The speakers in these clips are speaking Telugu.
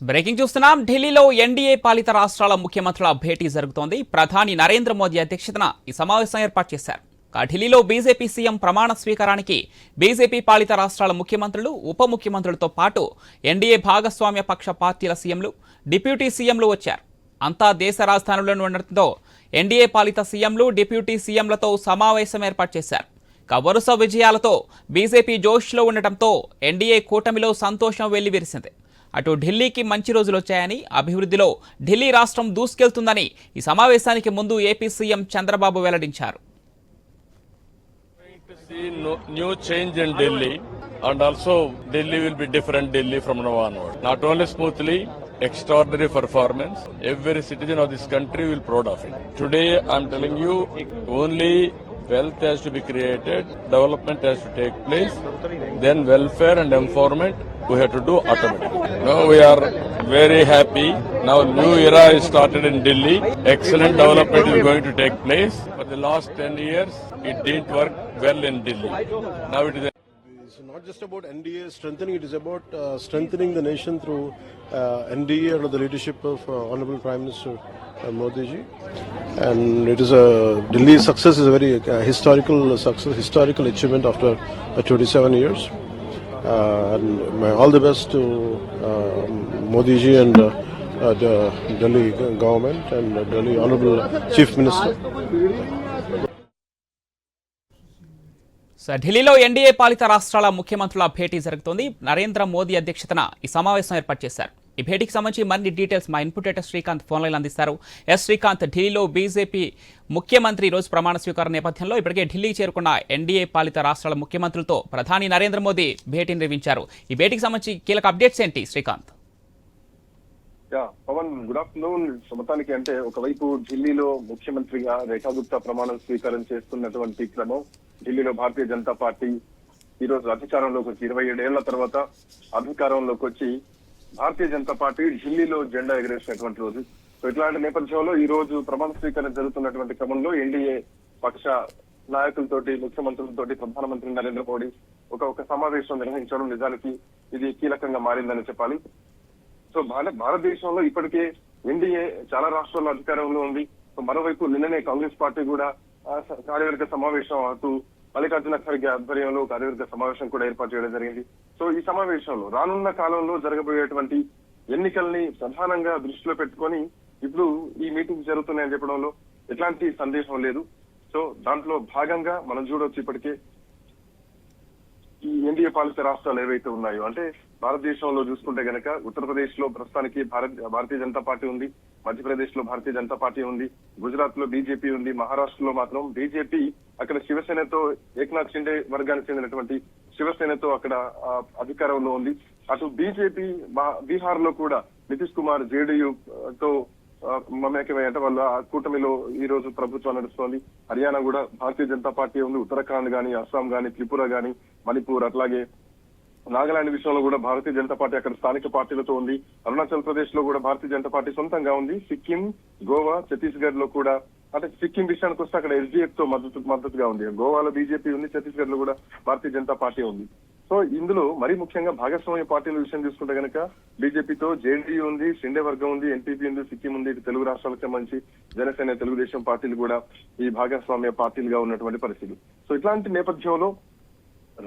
బ్రేకింగ్ చూస్తున్నాం. ఢిల్లీలో ఎన్డీఏ పాలిత రాష్ట్రాల ముఖ్యమంత్రుల భేటీ జరుగుతోంది. ప్రధాని నరేంద్ర మోదీ అధ్యక్షతన ఈ సమావేశం ఏర్పాటు చేశారు. ఢిల్లీలో బీజేపీ సీఎం ప్రమాణ స్వీకారానికి బీజేపీ పాలిత రాష్ట్రాల ముఖ్యమంత్రులు, ఉప ముఖ్యమంత్రులతో పాటు ఎన్డీఏ భాగస్వామ్య పక్ష పార్టీల సీఎంలు, డిప్యూటీ సీఎంలు వచ్చారు. అంతా దేశ రాజధానులను ఉండటంతో ఎన్డీఏ పాలిత సీఎంలు, డిప్యూటీ సీఎంలతో సమావేశం ఏర్పాటు చేశారు. వరుస విజయాలతో బీజేపీ జోష్లో ఉండటంతో ఎన్డీఏ కూటమిలో సంతోషం వెల్లివిరిసింది. అటు ఢిల్లీకి మంచి రోజులు వచ్చాయని, అభివృద్ధిలో ఢిల్లీ రాష్ట్రం దూసుకెళ్తుందని ఈ సమావేశానికి ముందు ఏపీ సీఎం చంద్రబాబు వెల్లడించారు. New change in Delhi, and also Delhi will be different Delhi from now onward. Not only smoothly, extraordinary performance. Every citizen of this country will proud of it. Today I am telling you, only wealth has to be created, development has to take place, then welfare and empowerment we have to do automatically. Now we are very happy. Now new era is started in Delhi. Excellent development is going to take place. For the last 10 years, it didn't work well in Delhi. Now it is. It's not just about NDA strengthening, it is about strengthening the nation through NDA under the leadership of Honorable Prime Minister Modi ji. And it is Delhi's success is a very historical success, historical achievement after 27 years. And all the best to Modi ji and the Delhi government and Delhi Honorable Chief Minister. ఢిల్లీలో ఎన్డీఏ పాలిత రాష్ట్రాల ముఖ్యమంత్రుల భేటీ జరుగుతోంది. నరేంద్ర మోదీ అధ్యక్షతన ఈ సమావేశం ఏర్పాటు చేశారు. ఈ భేటీకి సంబంధించి మరిన్ని డీటెయిల్స్ మా input editor Srikanth phone line అందిస్తారు. శ్రీకాంత్, ఢిల్లీలో బీజేపీ ముఖ్యమంత్రి ఈ రోజు ప్రమాణ స్వీకారం నేపథ్యంలో ఇప్పటికే ఢిల్లీ చేరుకున్న ఎన్డీఏ పాలిత రాష్ట్రాల ముఖ్యమంత్రులతో ప్రధాని నరేంద్ర మోదీ భేటీ నిర్వహించారు. ఈ భేటీకి సంబంధించి కీలక అప్డేట్స్ ఏంటి శ్రీకాంత్? Pawan, good afternoon. మొత్తానికి అంటే ఒకవైపు ఢిల్లీలో ముఖ్యమంత్రిగా రేఖా గుప్తా ప్రమాణ స్వీకారం చేస్తున్నటువంటి క్రమం, ఢిల్లీలో భారతీయ జనతా పార్టీ ఈ రోజు అధికారంలోకి వచ్చి 27 ఏళ్ల తర్వాత అధికారంలోకి వచ్చి భారతీయ జనతా పార్టీ ఢిల్లీలో జెండా ఎగరేసినటువంటి రోజు. సో ఇట్లాంటి నేపథ్యంలో ఈ రోజు ప్రమాణ స్వీకారం జరుగుతున్నటువంటి క్రమంలో ఎన్డీఏ పక్ష నాయకులతోటి, ముఖ్యమంత్రులతోటి ప్రధానమంత్రి నరేంద్ర మోడీ ఒక సమావేశం నిర్వహించడం నిజానికి ఇది కీలకంగా మారిందని చెప్పాలి. సో భారతదేశంలో ఇప్పటికే ఎన్డీఏ చాలా రాష్ట్రాల్లో అధికారంలో ఉంది. సో మరోవైపు నిన్ననే కాంగ్రెస్ పార్టీ కూడా కార్యవర్గ సమావేశం అటు మల్లికార్జున ఖర్గే ఆధ్వర్యంలో కార్యవర్గ సమావేశం కూడా ఏర్పాటు చేయడం జరిగింది. సో ఈ సమావేశంలో రానున్న కాలంలో జరగబోయేటువంటి ఎన్నికల్ని ప్రధానంగా దృష్టిలో పెట్టుకొని ఇప్పుడు ఈ మీటింగ్ జరుగుతున్నాయని చెప్పడంలో ఎట్లాంటి సందేహం లేదు. సో దాంట్లో భాగంగా మనం చూడొచ్చు ఇప్పటికే ఈ ఎన్డీఏ పాలిత రాష్ట్రాలు ఏవైతే ఉన్నాయో, అంటే భారతదేశంలో చూసుకుంటే గనక ఉత్తరప్రదేశ్ లో ప్రస్తుతానికి భారతీయ జనతా పార్టీ ఉంది, మధ్యప్రదేశ్ లో భారతీయ జనతా పార్టీ ఉంది, గుజరాత్ లో బీజేపీ ఉంది, మహారాష్ట్రలో మాత్రం బీజేపీ అక్కడ శివసేనతో, ఏక్నాథ్ షిండే వర్గానికి చెందినటువంటి శివసేనతో అక్కడ అధికారంలో ఉంది. అటు బీజేపీ బీహార్ లో కూడా నితీష్ కుమార్ జేడీయూ తో మమేకమై అంటే వాళ్ళ కూటమిలో ఈ రోజు ప్రభుత్వం నడుస్తోంది. హర్యానా కూడా భారతీయ జనతా పార్టీ ఉంది, ఉత్తరాఖండ్ గాని, అస్సాం గాని, త్రిపుర గాని, మణిపూర్, అట్లాగే నాగాలాండ్ విషయంలో కూడా భారతీయ జనతా పార్టీ అక్కడ స్థానిక పార్టీలతో ఉంది. అరుణాచల్ ప్రదేశ్ లో కూడా భారతీయ జనతా పార్టీ సొంతంగా ఉంది. సిక్కిం, గోవా, ఛత్తీస్గఢ్ లో కూడా, అంటే సిక్కిం విషయానికి వస్తే అక్కడ ఎస్డీఎఫ్ తో మద్దతుగా ఉంది. గోవాలో బీజేపీ ఉంది, ఛత్తీస్గఢ్ లో కూడా భారతీయ జనతా పార్టీ ఉంది. సో ఇందులో మరీ ముఖ్యంగా భాగస్వామ్య పార్టీల విషయం చూసుకుంటే కనుక బీజేపీతో జేడీయూ ఉంది, షిండే వర్గం ఉంది, ఎన్పీపీ ఉంది, సిక్కిం ఉంది. ఇటు తెలుగు రాష్ట్రాలకు సంబంధించి జనసేన, తెలుగుదేశం పార్టీలు కూడా ఈ భాగస్వామ్య పార్టీలుగా ఉన్నటువంటి పరిస్థితి. సో ఇట్లాంటి నేపథ్యంలో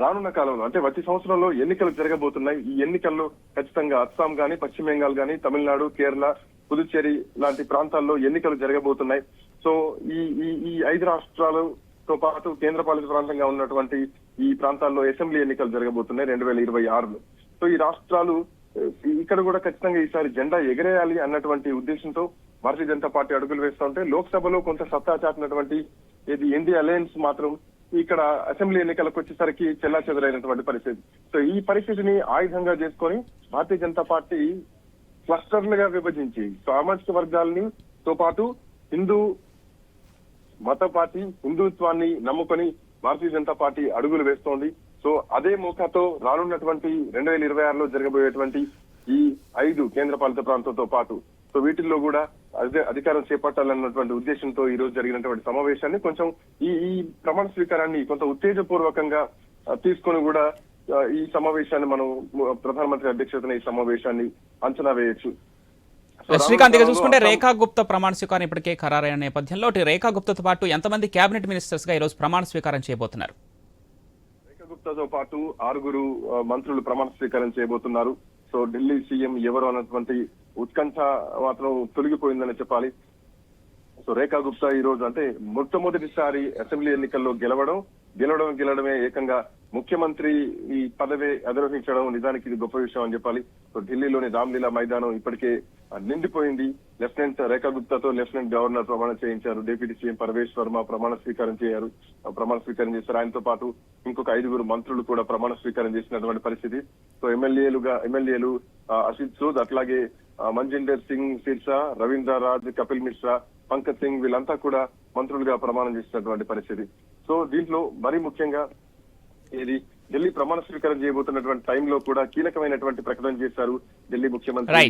రానున్న కాలంలో అంటే వచ్చే సంవత్సరంలో ఎన్నికలు జరగబోతున్నాయి. ఈ ఎన్నికల్లో ఖచ్చితంగా అస్సాం గాని, పశ్చిమ బెంగాల్ గాని, తమిళనాడు, కేరళ, పుదుచ్చేరి లాంటి ప్రాంతాల్లో ఎన్నికలు జరగబోతున్నాయి. సో ఈ 5 రాష్ట్రాలతో పాటు కేంద్రపాలిత ప్రాంతంగా ఉన్నటువంటి ఈ ప్రాంతాల్లో అసెంబ్లీ ఎన్నికలు జరగబోతున్నాయి 2026లో. సో ఈ రాష్ట్రాలు ఇక్కడ కూడా ఖచ్చితంగా ఈసారి జెండా ఎగరేయాలి అన్నటువంటి ఉద్దేశంతో భారతీయ జనతా పార్టీ అడుగులు వేస్తూ ఉంటే, లోక్సభలో కొంత సత్తా చాటినటువంటి ఇది ఇండియా అలయన్స్ మాత్రం ఇక్కడ అసెంబ్లీ ఎన్నికలకు వచ్చేసరికి చెల్లాచెదరైనటువంటి పరిస్థితి. సో ఈ పరిస్థితిని ఆయుధంగా చేసుకొని భారతీయ జనతా పార్టీ క్లస్టర్లుగా విభజించి సామాజిక వర్గాలని తో పాటు హిందూ మత పార్టీ, హిందుత్వాన్ని నమ్ముకొని భారతీయ జనతా పార్టీ అడుగులు వేస్తోంది. సో అదే మోకాతో రానున్నటువంటి 2026లో జరగబోయేటువంటి ఈ 5 కేంద్రపాలిత ప్రాంతంతో పాటు సో వీటిల్లో కూడా అధికారం చేపట్టాలన్నటువంటి ఉద్దేశంతో ఈ రోజు జరిగినటువంటి సమావేశాన్ని కొంచెం ఈ ప్రమాణ స్వీకారాన్ని కొంత ఉత్తేజపూర్వకంగా తీసుకొని కూడా ఈ సమావేశాన్ని మనం ప్రధానమంత్రి అధ్యక్షతన ఈ సమావేశాన్ని అంచనా వేయొచ్చు. శ్రీకాంత్ ఇక చూసుకుంటే రేఖా గుప్తా ప్రమాణ స్వీకారం ఇప్పటికే ఖరారైన నేపథ్యంలో రేఖా గుప్తాతో పాటు ఎంతమంది కేబినెట్ మినిస్టర్స్ గా ఈరోజు ప్రమాణ స్వీకారం చేయబోతున్నారు? రేఖా గుప్తాతో పాటు 6 మంత్రులు ప్రమాణ స్వీకారం చేయబోతున్నారు. సో ఢిల్లీ సీఎం ఎవరు అన్నటువంటి ఉత్కంఠ మాత్రం తొలగిపోయిందని చెప్పాలి. సో రేఖా గుప్తా ఈ రోజు అంటే మొట్టమొదటిసారి అసెంబ్లీ ఎన్నికల్లో గెలవడమే ఏకంగా ముఖ్యమంత్రి ఈ పదవి అధిరోహించడం నిజానికి ఇది గొప్ప విషయం అని చెప్పాలి. సో ఢిల్లీలోని రామ్లీలా మైదానం ఇప్పటికే నిండిపోయింది. లెఫ్టినెంట్ రేఖా గుప్తాతో లెఫ్టినెంట్ గవర్నర్ ప్రమాణం చేయించారు. డిప్యూటీ సీఎం పరమేష్ వర్మ ప్రమాణ స్వీకారం చేశారు. ఆయనతో పాటు ఇంకొక 5 మంత్రులు కూడా ప్రమాణ స్వీకారం చేసినటువంటి పరిస్థితి. సో ఎమ్మెల్యేలు అసిత్ సూద్, అట్లాగే మంజిందర్ సింగ్ సిర్సా, రవీంద్ర రాజ్, కపిల్ మిశ్రా, పంకజ్ సింగ్ వీళ్ళంతా కూడా మంత్రులుగా ప్రమాణం చేసినటువంటి పరిస్థితి. సో దీంట్లో మరీ ముఖ్యంగా ఇది ఢిల్లీ ప్రమాణ స్వీకారం చేయబోతున్నటువంటి టైంలో కూడా కీలకమైనటువంటి ప్రకటన చేశారు ఢిల్లీ ముఖ్యమంత్రి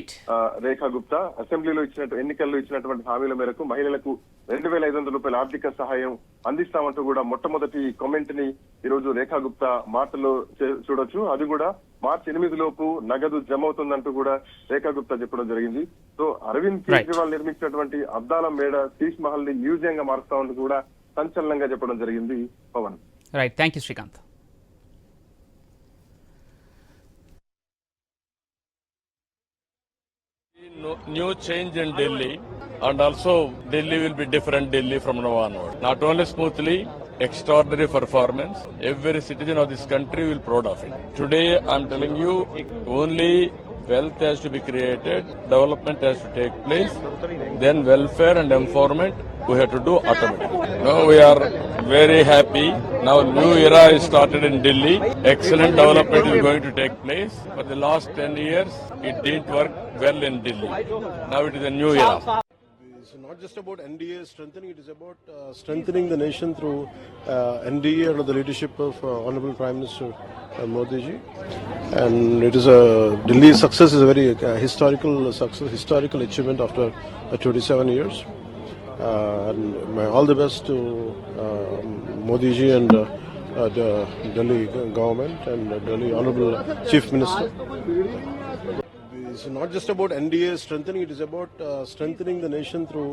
రేఖా గుప్తా. అసెంబ్లీలో ఎన్నికల్లో ఇచ్చినటువంటి హామీల మేరకు మహిళలకు 2,500 రూపాయల ఆర్థిక సహాయం అందిస్తామంటూ కూడా మొట్టమొదటి కామెంట్ ని ఈ రోజు రేఖా గుప్తా మాటల్లో చూడొచ్చు. అది కూడా మార్చి 8 లోపు నగదు జమ అవుతుందంటూ కూడా రేఖా గుప్తా చెప్పడం జరిగింది. సో అరవింద్ కేజ్రీవాల్ నిర్మించినటువంటి అద్దాల మేడ శీష్ మహల్ ని మ్యూజియం గా మారుస్తామంటూ కూడా సంచలనంగా చెప్పడం జరిగింది. Pawan. Right, thank you Srikanth. New change in Delhi, and also Delhi will be different Delhi from now onward. Not only smoothly, extraordinary performance. Every citizen of this country will be proud of it. Today, I'm telling you, only wealth has to be created, development has to take place, then welfare and empowerment we have to do automatically. Now we are very happy. Now new era is started in Delhi. Excellent development is going to take place. For the last 10 years, it didn't work well in Delhi. Now it is a new era. It's not just about NDA strengthening, it is about strengthening the nation through NDA under the leadership of Honorable Prime Minister Modi ji. And it is Delhi's success is a very historical success, historical achievement after 27 years. And all the best to Modi ji and the Delhi government and Delhi Honorable Chief Minister. It's not just about NDA strengthening, it is about strengthening the nation through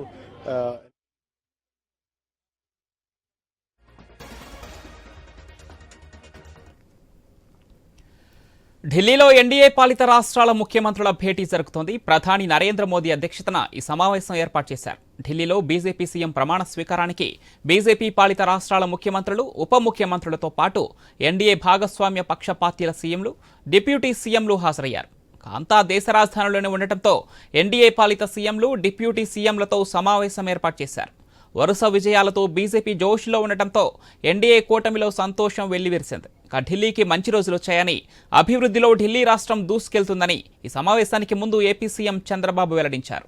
ఢిల్లీలో ఎన్డీఏ పాలిత రాష్ట్రాల ముఖ్యమంత్రుల భేటీ జరుగుతోంది. ప్రధాని నరేంద్ర మోదీ అధ్యక్షతన ఈ సమావేశం ఏర్పాటు చేశారు. ఢిల్లీలో బీజేపీ సీఎం ప్రమాణ స్వీకారానికి బీజేపీ పాలిత రాష్ట్రాల ముఖ్యమంత్రులు, ఉప ముఖ్యమంత్రులతో పాటు ఎన్డీఏ భాగస్వామ్య పక్ష పార్టీల సీఎంలు, డిప్యూటీ సీఎంలు హాజరయ్యారు. అంతా దేశ రాజధానిలోనే ఉండటంతో ఎన్డీఏ పాలిత సీఎంలు, డిప్యూటీ సీఎంలతో సమావేశం ఏర్పాటు చేశారు. వరుస విజయాలతో బీజేపీ జోష్లో ఉండటంతో ఎన్డీఏ కూటమిలో సంతోషం వెల్లివిరిసింది. ఢిల్లీకి మంచి రోజులు వచ్చాయని, అభివృద్ధిలో ఢిల్లీ రాష్ట్రం దూసుకెళ్తుందని ఈ సమావేశానికి ముందు ఏపీ సీఎం చంద్రబాబు వెల్లడించారు.